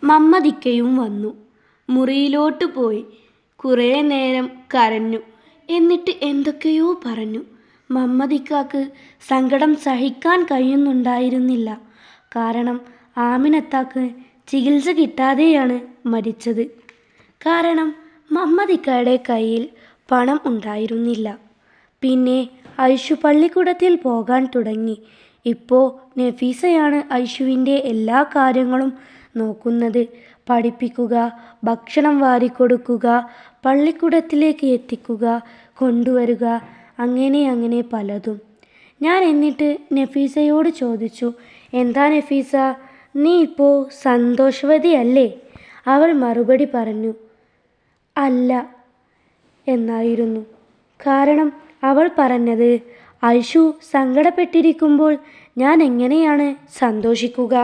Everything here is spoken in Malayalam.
മമ്മദിക്കയും വന്നു. മുറിയിലോട്ട് പോയി കുറേ നേരം കരഞ്ഞു. എന്നിട്ട് എന്തൊക്കെയോ പറഞ്ഞു. മമ്മദിക്കാക്ക് സങ്കടം സഹിക്കാൻ കഴിയുന്നുണ്ടായിരുന്നില്ല. കാരണം ആമിനത്താക്ക് ചികിത്സ കിട്ടാതെയാണ് മരിച്ചത്. കാരണം മമ്മദിക്കയുടെ കയ്യിൽ പണം ഉണ്ടായിരുന്നില്ല. പിന്നെ ഐഷു പള്ളിക്കൂടത്തിൽ പോകാൻ തുടങ്ങി. ഇപ്പോൾ നഫീസയാണ് ഐഷുവിൻ്റെ എല്ലാ കാര്യങ്ങളും നോക്കുന്നത്. പഠിപ്പിക്കുക, ഭക്ഷണം വാരിക്കൊടുക്കുക, പള്ളിക്കൂടത്തിലേക്ക് എത്തിക്കുക, കൊണ്ടുവരിക, അങ്ങനെ പലതും. ഞാൻ എന്നിട്ട് നഫീസയോട് ചോദിച്ചു, എന്താ നഫീസ, നീ ഇപ്പോൾ സന്തോഷവതിയല്ലേ? അവൾ മറുപടി പറഞ്ഞു, അല്ല എന്നായിരുന്നു. കാരണം അവൾ പറഞ്ഞത്, ഐഷു സങ്കടപ്പെട്ടിരിക്കുമ്പോൾ ഞാൻ എങ്ങനെയാണ് സന്തോഷിക്കുക?